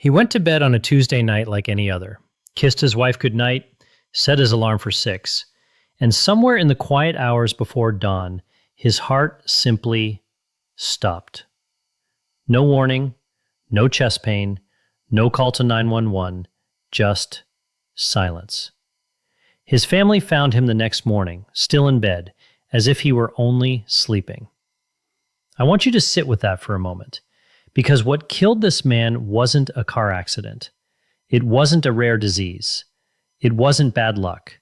He went to bed on a Tuesday night like any other, kissed his wife goodnight, set his alarm for 6, and somewhere in the quiet hours before dawn, his heart simply stopped. No warning, no chest pain, no call to 911, just silence. His family found him the next morning, still in bed, as if he were only sleeping. I want you to sit with that for a moment, because what killed this man wasn't a car accident. It wasn't a rare disease. It wasn't bad luck.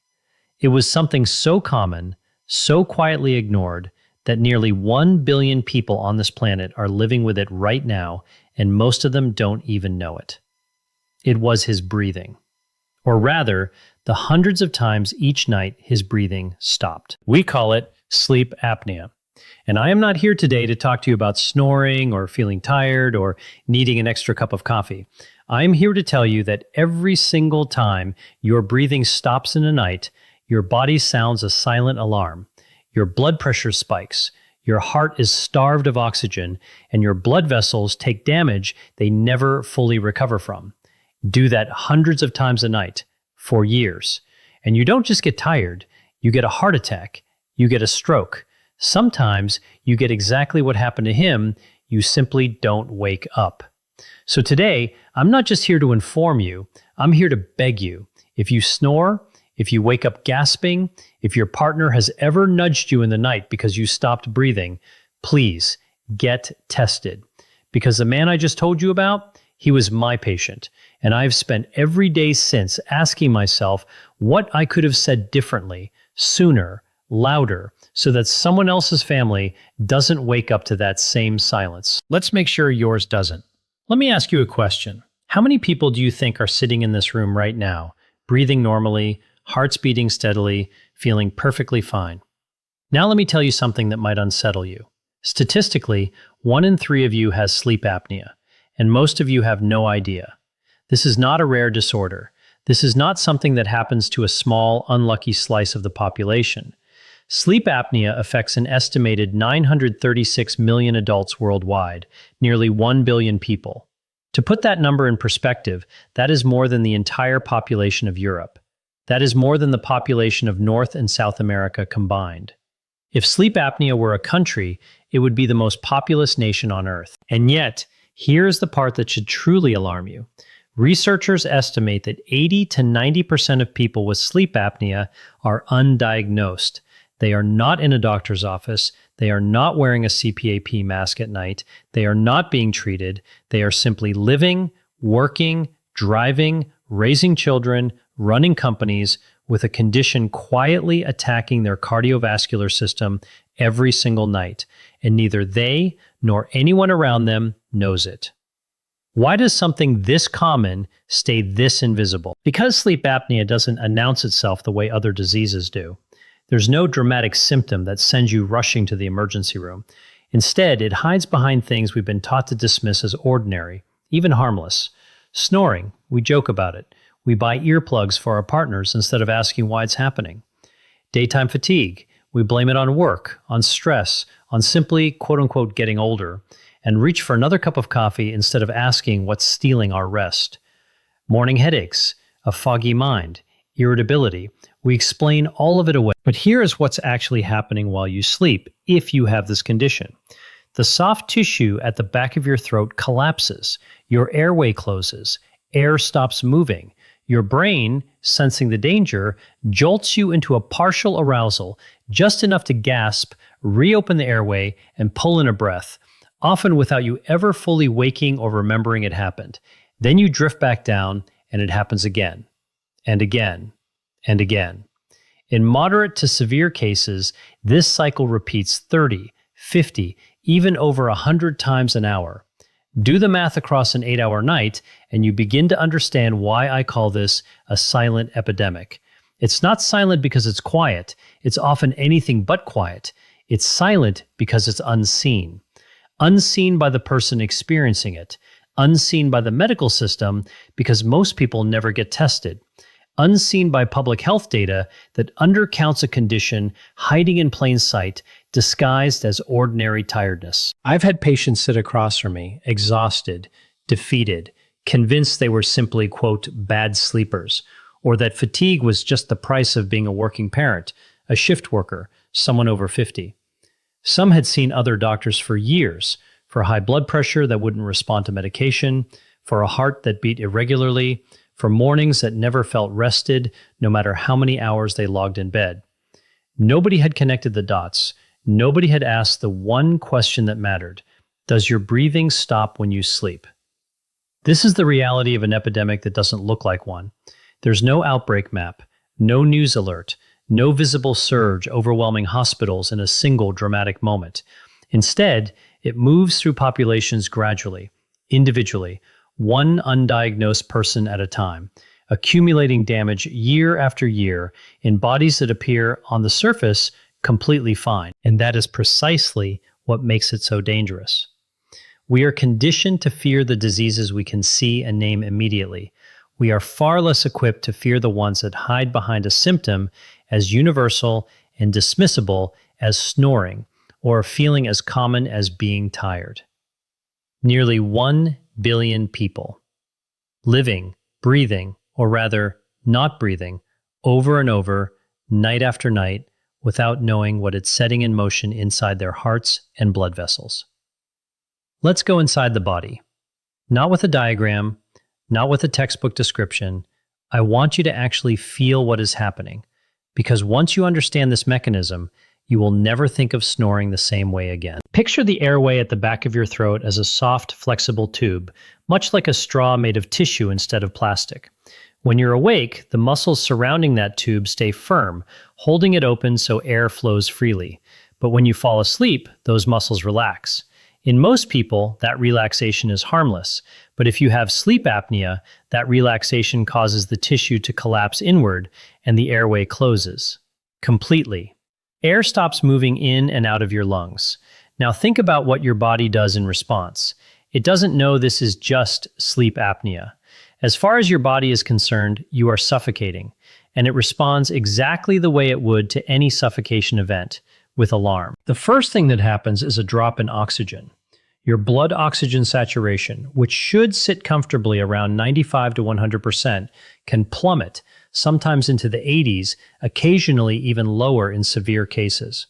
It was something so common, so quietly ignored, that nearly 1 billion people on this planet are living with it right now, and most of them don't even know it. It was his breathing. Or rather, the hundreds of times each night his breathing stopped. We call it sleep apnea. And I am not here today to talk to you about snoring or feeling tired or needing an extra cup of coffee. I'm here to tell you that every single time your breathing stops in the night, your body sounds a silent alarm. Your blood pressure spikes, your heart is starved of oxygen, and your blood vessels take damage they never fully recover from. Do that hundreds of times a night for years. And you don't just get tired, you get a heart attack, you get a stroke. Sometimes you get exactly what happened to him, you simply don't wake up. So today, I'm not just here to inform you, I'm here to beg you. If you snore, if you wake up gasping, if your partner has ever nudged you in the night because you stopped breathing, please get tested. Because the man I just told you about, he was my patient, and I've spent every day since asking myself what I could have said differently, sooner, louder, so that someone else's family doesn't wake up to that same silence. Let's make sure yours doesn't. Let me ask you a question. How many people do you think are sitting in this room right now, breathing normally, hearts beating steadily, feeling perfectly fine? Now let me tell you something that might unsettle you. Statistically, 1 in 3 of you has sleep apnea, and most of you have no idea. This is not a rare disorder. This is not something that happens to a small, unlucky slice of the population. Sleep apnea affects an estimated 936 million adults worldwide, nearly 1 billion people. To put that number in perspective, that is more than the entire population of Europe. That is more than the population of North and South America combined. If sleep apnea were a country, it would be the most populous nation on Earth. And yet, here's the part that should truly alarm you. Researchers estimate that 80 to 90% of people with sleep apnea are undiagnosed. They are not in a doctor's office. They are not wearing a CPAP mask at night. They are not being treated. They are simply living, working, driving, raising children, running companies with a condition quietly attacking their cardiovascular system every single night. And neither they nor anyone around them knows it. Why does something this common stay this invisible? Because sleep apnea doesn't announce itself the way other diseases do. There's no dramatic symptom that sends you rushing to the emergency room. Instead, it hides behind things we've been taught to dismiss as ordinary, even harmless. Snoring, we joke about it. We buy earplugs for our partners instead of asking why it's happening. Daytime fatigue, we blame it on work, on stress, on simply, quote-unquote, getting older, and reach for another cup of coffee instead of asking what's stealing our rest. Morning headaches, a foggy mind, irritability, we explain all of it away. But here is what's actually happening while you sleep, if you have this condition. The soft tissue at the back of your throat collapses, your airway closes, air stops moving. Your brain, sensing the danger, jolts you into a partial arousal, just enough to gasp, reopen the airway, and pull in a breath, often without you ever fully waking or remembering it happened. Then you drift back down, and it happens again, and again, and again. In moderate to severe cases, this cycle repeats 30, 50, even over 100 times an hour. Do the math across an 8-hour night, and you begin to understand why I call this a silent epidemic. It's not silent because it's quiet. It's often anything but quiet. It's silent because it's unseen. Unseen by the person experiencing it. Unseen by the medical system because most people never get tested. Unseen by public health data that undercounts a condition hiding in plain sight, disguised as ordinary tiredness. I've had patients sit across from me, exhausted, defeated, convinced they were simply, quote, bad sleepers, or that fatigue was just the price of being a working parent, a shift worker, someone over 50. Some had seen other doctors for years, for high blood pressure that wouldn't respond to medication, for a heart that beat irregularly, for mornings that never felt rested, no matter how many hours they logged in bed. Nobody had connected the dots. Nobody had asked the one question that mattered. Does your breathing stop when you sleep? This is the reality of an epidemic that doesn't look like one. There's no outbreak map, no news alert, no visible surge overwhelming hospitals in a single dramatic moment. Instead, it moves through populations gradually, individually, one undiagnosed person at a time, accumulating damage year after year in bodies that appear on the surface completely fine. And that is precisely what makes it so dangerous. We are conditioned to fear the diseases we can see and name immediately. We are far less equipped to fear the ones that hide behind a symptom as universal and dismissible as snoring, or a feeling as common as being tired. Nearly 1 billion people living, breathing, or rather not breathing, over and over, night after night, without knowing what it's setting in motion inside their hearts and blood vessels. Let's go inside the body. Not with a diagram, not with a textbook description. I want you to actually feel what is happening, because once you understand this mechanism, you will never think of snoring the same way again. Picture the airway at the back of your throat as a soft, flexible tube, much like a straw made of tissue instead of plastic. When you're awake, the muscles surrounding that tube stay firm, holding it open so air flows freely. But when you fall asleep, those muscles relax. In most people, that relaxation is harmless, but if you have sleep apnea, that relaxation causes the tissue to collapse inward and the airway closes completely. Air stops moving in and out of your lungs. Now think about what your body does in response. It doesn't know this is just sleep apnea. As far as your body is concerned, you are suffocating, and it responds exactly the way it would to any suffocation event, with alarm. The first thing that happens is a drop in oxygen. Your blood oxygen saturation, which should sit comfortably around 95 to 100%, can plummet, sometimes into the 80s, occasionally even lower in severe cases.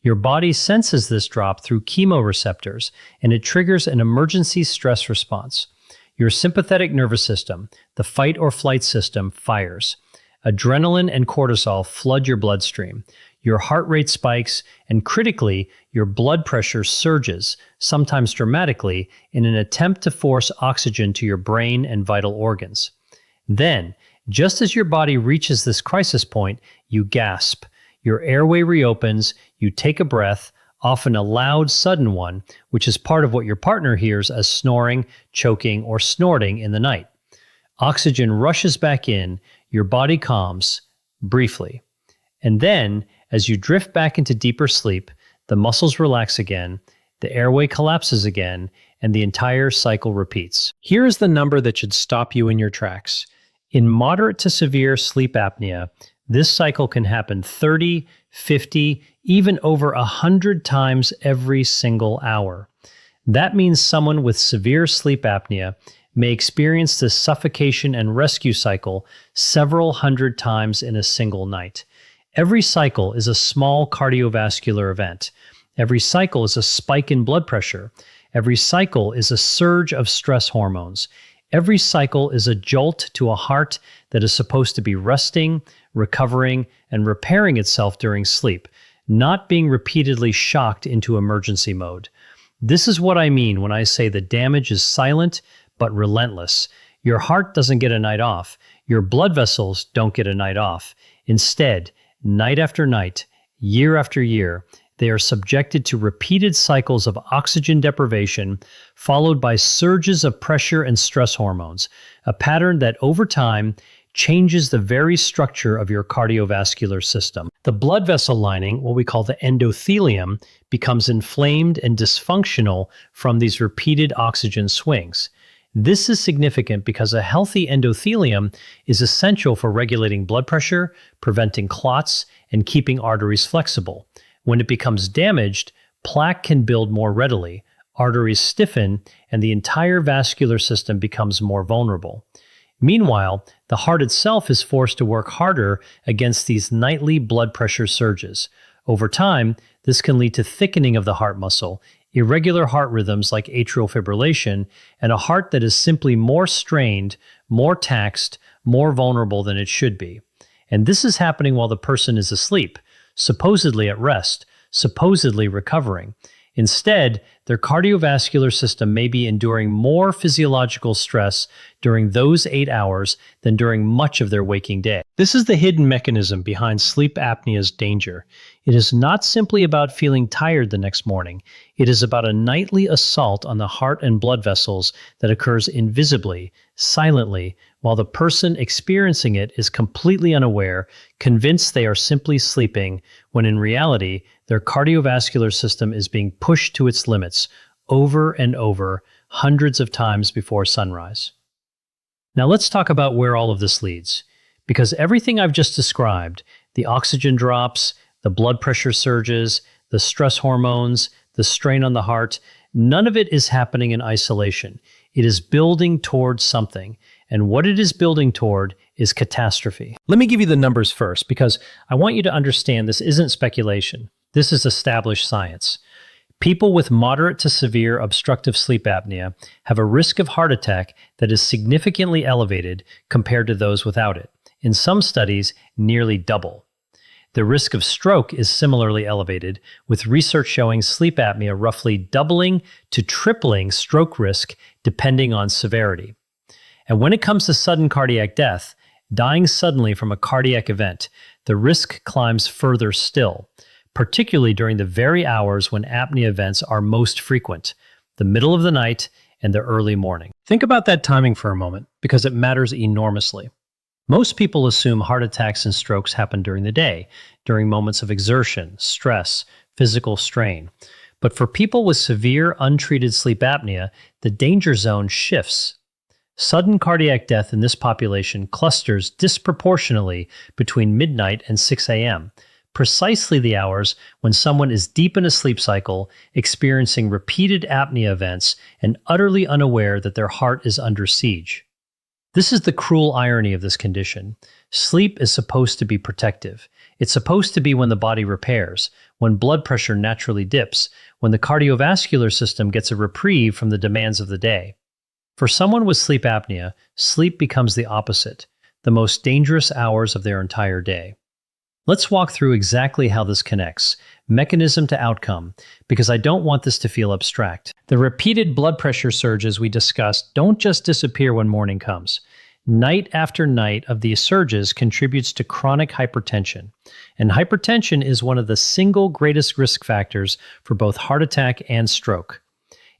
Your body senses this drop through chemoreceptors, and it triggers an emergency stress response. Your sympathetic nervous system, the fight or flight system, fires. Adrenaline and cortisol flood your bloodstream. Your heart rate spikes, and critically, your blood pressure surges, sometimes dramatically, in an attempt to force oxygen to your brain and vital organs. Then, just as your body reaches this crisis point, you gasp. Your airway reopens, you take a breath, often a loud, sudden one, which is part of what your partner hears as snoring, choking, or snorting in the night. Oxygen rushes back in, your body calms, briefly. And then, as you drift back into deeper sleep, the muscles relax again, the airway collapses again, and the entire cycle repeats. Here is the number that should stop you in your tracks. In moderate to severe sleep apnea, this cycle can happen 30, 50, even over 100 times every single hour. That means someone with severe sleep apnea may experience this suffocation and rescue cycle several hundred times in a single night. Every cycle is a small cardiovascular event. Every cycle is a spike in blood pressure. Every cycle is a surge of stress hormones. Every cycle is a jolt to a heart that is supposed to be resting, recovering, and repairing itself during sleep, not being repeatedly shocked into emergency mode. This is what I mean when I say the damage is silent but relentless. Your heart doesn't get a night off. Your blood vessels don't get a night off. Instead, night after night, year after year, they are subjected to repeated cycles of oxygen deprivation, followed by surges of pressure and stress hormones, a pattern that over time changes the very structure of your cardiovascular system. The blood vessel lining, what we call the endothelium, becomes inflamed and dysfunctional from these repeated oxygen swings. This is significant because a healthy endothelium is essential for regulating blood pressure, preventing clots, and keeping arteries flexible. When it becomes damaged, plaque can build more readily, arteries stiffen, and the entire vascular system becomes more vulnerable. Meanwhile, the heart itself is forced to work harder against these nightly blood pressure surges. Over time, this can lead to thickening of the heart muscle, irregular heart rhythms like atrial fibrillation, and a heart that is simply more strained, more taxed, more vulnerable than it should be. And this is happening while the person is asleep, supposedly at rest, supposedly recovering. Instead, their cardiovascular system may be enduring more physiological stress during those 8 hours than during much of their waking day. This is the hidden mechanism behind sleep apnea's danger. It is not simply about feeling tired the next morning. It is about a nightly assault on the heart and blood vessels that occurs invisibly, silently, while the person experiencing it is completely unaware, convinced they are simply sleeping, when in reality, their cardiovascular system is being pushed to its limits over and over, hundreds of times before sunrise. Now let's talk about where all of this leads. Because everything I've just described, the oxygen drops, the blood pressure surges, the stress hormones, the strain on the heart, none of it is happening in isolation. It is building towards something. And what it is building toward is catastrophe. Let me give you the numbers first, because I want you to understand this isn't speculation. This is established science. People with moderate to severe obstructive sleep apnea have a risk of heart attack that is significantly elevated compared to those without it. In some studies, nearly double. The risk of stroke is similarly elevated, with research showing sleep apnea roughly doubling to tripling stroke risk depending on severity. And when it comes to sudden cardiac death, dying suddenly from a cardiac event, the risk climbs further still, particularly during the very hours when apnea events are most frequent, the middle of the night and the early morning. Think about that timing for a moment, because it matters enormously. Most people assume heart attacks and strokes happen during the day, during moments of exertion, stress, physical strain. But for people with severe untreated sleep apnea, the danger zone shifts. Sudden cardiac death in this population clusters disproportionately between midnight and 6 a.m., precisely the hours when someone is deep in a sleep cycle, experiencing repeated apnea events, and utterly unaware that their heart is under siege. This is the cruel irony of this condition. Sleep is supposed to be protective. It's supposed to be when the body repairs, when blood pressure naturally dips, when the cardiovascular system gets a reprieve from the demands of the day. For someone with sleep apnea, sleep becomes the opposite, the most dangerous hours of their entire day. Let's walk through exactly how this connects, mechanism to outcome, because I don't want this to feel abstract. The repeated blood pressure surges we discussed don't just disappear when morning comes. Night after night of these surges contributes to chronic hypertension, and hypertension is one of the single greatest risk factors for both heart attack and stroke.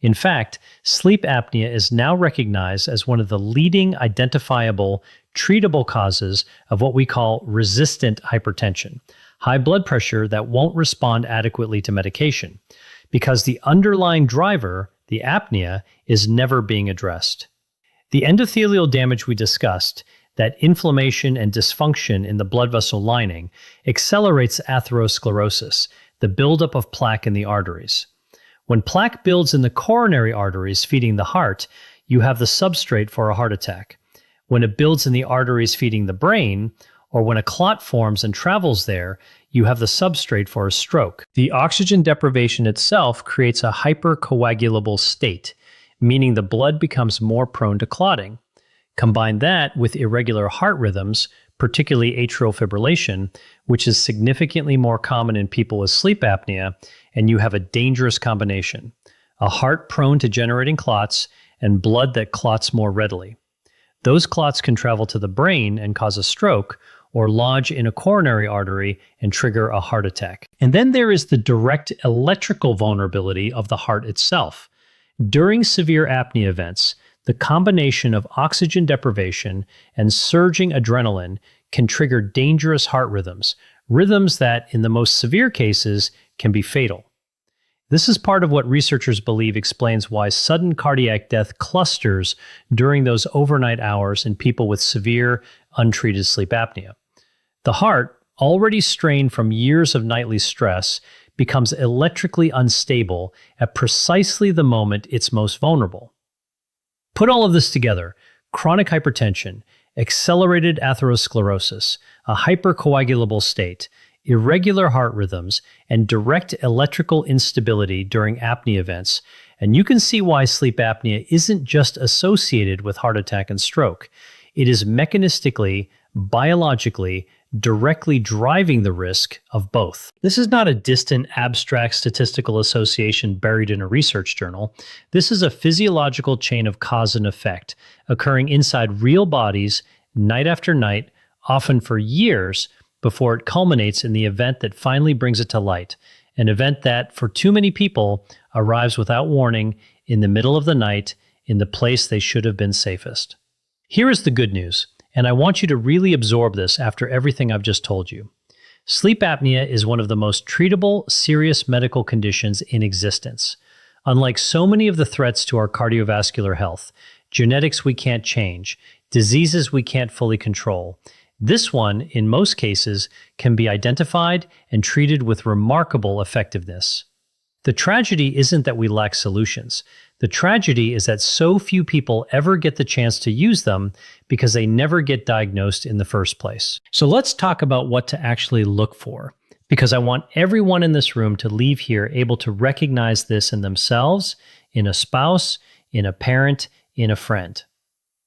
In fact, sleep apnea is now recognized as one of the leading identifiable, treatable causes of what we call resistant hypertension, high blood pressure that won't respond adequately to medication, because the underlying driver, the apnea, is never being addressed. The endothelial damage we discussed, that inflammation and dysfunction in the blood vessel lining, accelerates atherosclerosis, the buildup of plaque in the arteries. When plaque builds in the coronary arteries feeding the heart, you have the substrate for a heart attack. When it builds in the arteries feeding the brain, or when a clot forms and travels there, you have the substrate for a stroke. The oxygen deprivation itself creates a hypercoagulable state, meaning the blood becomes more prone to clotting. Combine that with irregular heart rhythms, particularly atrial fibrillation, which is significantly more common in people with sleep apnea, and you have a dangerous combination: a heart prone to generating clots and blood that clots more readily. Those clots can travel to the brain and cause a stroke, or lodge in a coronary artery and trigger a heart attack. And then there is the direct electrical vulnerability of the heart itself. During severe apnea events, the combination of oxygen deprivation and surging adrenaline can trigger dangerous heart rhythms, rhythms that, in the most severe cases, can be fatal. This is part of what researchers believe explains why sudden cardiac death clusters during those overnight hours in people with severe, untreated sleep apnea. The heart, already strained from years of nightly stress, becomes electrically unstable at precisely the moment it's most vulnerable. Put all of this together: chronic hypertension, accelerated atherosclerosis, a hypercoagulable state, irregular heart rhythms, and direct electrical instability during apnea events, and you can see why sleep apnea isn't just associated with heart attack and stroke. It is mechanistically, biologically, directly driving the risk of both. This is not a distant, abstract statistical association buried in a research journal. This is a physiological chain of cause and effect occurring inside real bodies night after night, often for years, before it culminates in the event that finally brings it to light, an event that, for too many people, arrives without warning in the middle of the night in the place they should have been safest. Here is the good news, and I want you to really absorb this after everything I've just told you. Sleep apnea is one of the most treatable, serious medical conditions in existence. Unlike so many of the threats to our cardiovascular health, genetics we can't change, diseases we can't fully control, this one, in most cases, can be identified and treated with remarkable effectiveness. The tragedy isn't that we lack solutions. The tragedy is that so few people ever get the chance to use them because they never get diagnosed in the first place. So let's talk about what to actually look for, because I want everyone in this room to leave here able to recognize this in themselves, in a spouse, in a parent, in a friend.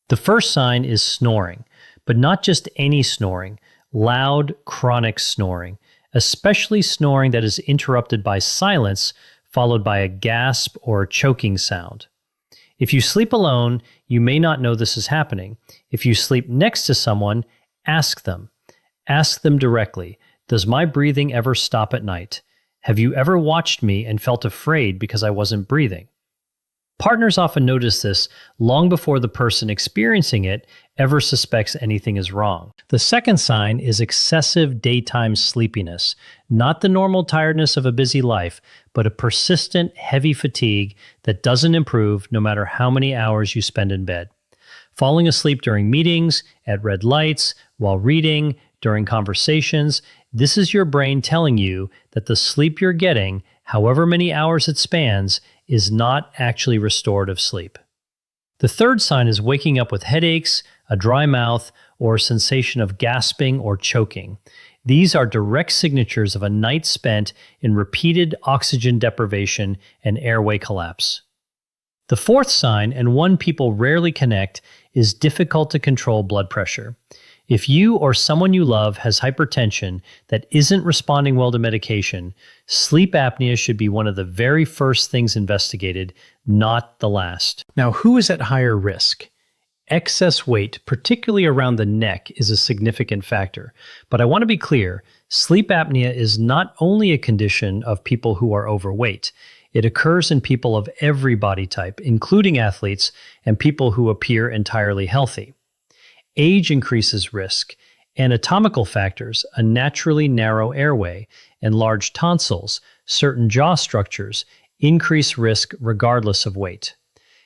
The first sign is snoring, but not just any snoring, loud, chronic snoring, especially snoring that is interrupted by silence followed by a gasp or choking sound. If you sleep alone, you may not know this is happening. If you sleep next to someone, ask them. Ask them directly, does my breathing ever stop at night? Have you ever watched me and felt afraid because I wasn't breathing? Partners often notice this long before the person experiencing it ever suspects anything is wrong. The second sign is excessive daytime sleepiness, not the normal tiredness of a busy life, but a persistent, heavy fatigue that doesn't improve no matter how many hours you spend in bed. Falling asleep during meetings, at red lights, while reading, during conversations, this is your brain telling you that the sleep you're getting, however many hours it spans, is not actually restorative sleep. The third sign is waking up with headaches, a dry mouth, or a sensation of gasping or choking. These are direct signatures of a night spent in repeated oxygen deprivation and airway collapse. The fourth sign, and one people rarely connect, is difficult to control blood pressure. If you or someone you love has hypertension that isn't responding well to medication, sleep apnea should be one of the very first things investigated, not the last. Now, who is at higher risk? Excess weight, particularly around the neck, is a significant factor. But I want to be clear, sleep apnea is not only a condition of people who are overweight. It occurs in people of every body type, including athletes and people who appear entirely healthy. Age increases risk. Anatomical factors, a naturally narrow airway, and large tonsils, certain jaw structures, increase risk regardless of weight.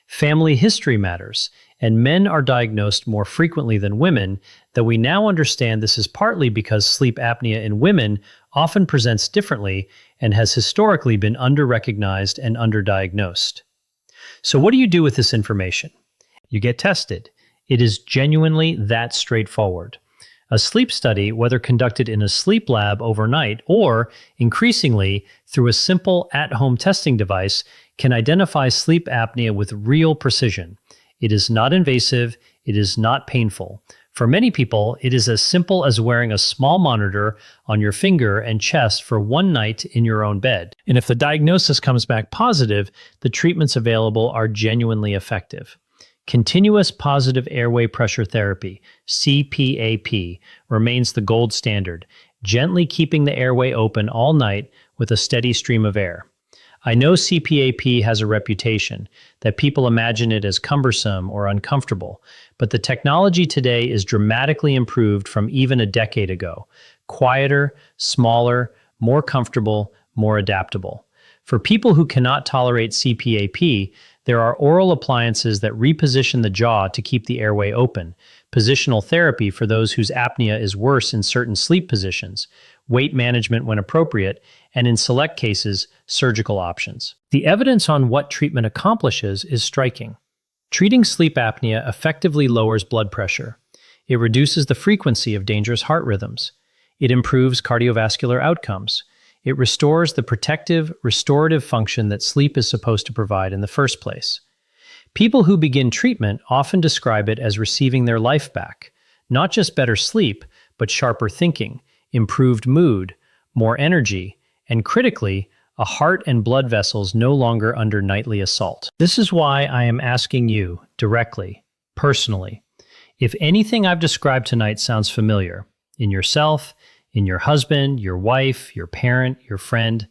Family history matters, and men are diagnosed more frequently than women, though we now understand this is partly because sleep apnea in women often presents differently and has historically been under-recognized and underdiagnosed. So what do you do with this information? You get tested. It is genuinely that straightforward. A sleep study, whether conducted in a sleep lab overnight or, increasingly, through a simple at-home testing device, can identify sleep apnea with real precision. It is not invasive. It is not painful. For many people, it is as simple as wearing a small monitor on your finger and chest for one night in your own bed. And if the diagnosis comes back positive, the treatments available are genuinely effective. Continuous positive airway pressure therapy, CPAP, remains the gold standard, gently keeping the airway open all night with a steady stream of air. I know CPAP has a reputation, that people imagine it as cumbersome or uncomfortable, but the technology today is dramatically improved from even a decade ago. Quieter, smaller, more comfortable, more adaptable. For people who cannot tolerate CPAP, there are oral appliances that reposition the jaw to keep the airway open, positional therapy for those whose apnea is worse in certain sleep positions, weight management when appropriate, and in select cases, surgical options. The evidence on what treatment accomplishes is striking. Treating sleep apnea effectively lowers blood pressure. It reduces the frequency of dangerous heart rhythms. It improves cardiovascular outcomes. It restores the protective, restorative function that sleep is supposed to provide in the first place. People who begin treatment often describe it as receiving their life back, not just better sleep, but sharper thinking, improved mood, more energy, and critically, a heart and blood vessels no longer under nightly assault. This is why I am asking you, directly, personally, if anything I've described tonight sounds familiar, in yourself, in your husband, your wife, your parent, your friend,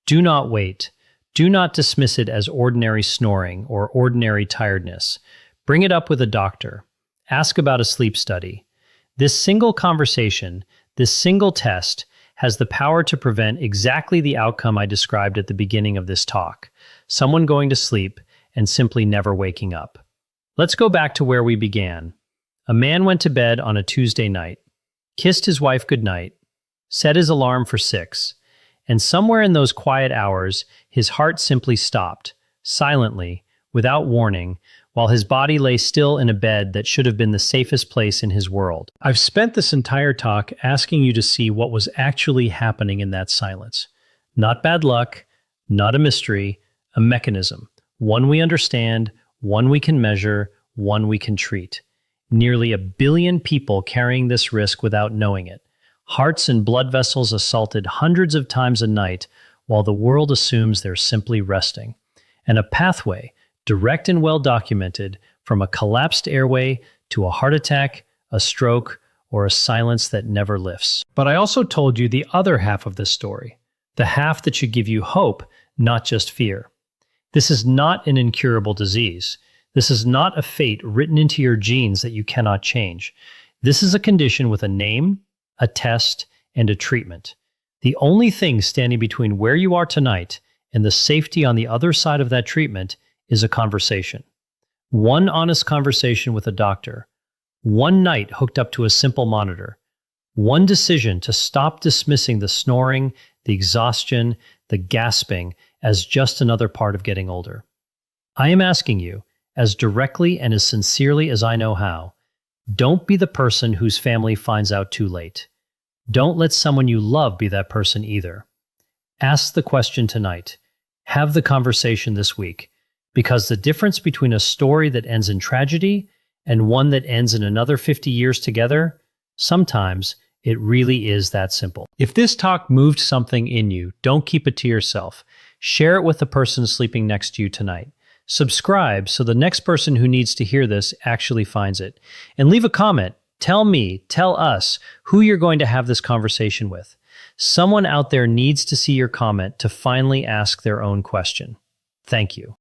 do not wait. Do not dismiss it as ordinary snoring or ordinary tiredness. Bring it up with a doctor. Ask about a sleep study. This single conversation, this single test, has the power to prevent exactly the outcome I described at the beginning of this talk, someone going to sleep and simply never waking up. Let's go back to where we began. A man went to bed on a Tuesday night, kissed his wife goodnight, set his alarm for 6, and somewhere in those quiet hours, his heart simply stopped, silently, without warning, while his body lay still in a bed that should have been the safest place in his world. I've spent this entire talk asking you to see what was actually happening in that silence. Not bad luck, not a mystery, a mechanism. One we understand, one we can measure, one we can treat. Nearly 1 billion people carrying this risk without knowing it. Hearts and blood vessels assaulted hundreds of times a night while the world assumes they're simply resting. And a pathway, direct and well documented, from a collapsed airway to a heart attack, a stroke, or a silence that never lifts. But I also told you the other half of this story, the half that should give you hope, not just fear. This is not an incurable disease. This is not a fate written into your genes that you cannot change. This is a condition with a name, a test, and a treatment. The only thing standing between where you are tonight and the safety on the other side of that treatment is a conversation. One honest conversation with a doctor. One night hooked up to a simple monitor. One decision to stop dismissing the snoring, the exhaustion, the gasping as just another part of getting older. I am asking you, as directly and as sincerely as I know how, don't be the person whose family finds out too late. Don't let someone you love be that person either. Ask the question tonight. Have the conversation this week. Because the difference between a story that ends in tragedy and one that ends in another 50 years together, sometimes it really is that simple. If this talk moved something in you, don't keep it to yourself. Share it with the person sleeping next to you tonight. Subscribe so the next person who needs to hear this actually finds it. And leave a comment. Tell me, tell us who you're going to have this conversation with. Someone out there needs to see your comment to finally ask their own question. Thank you.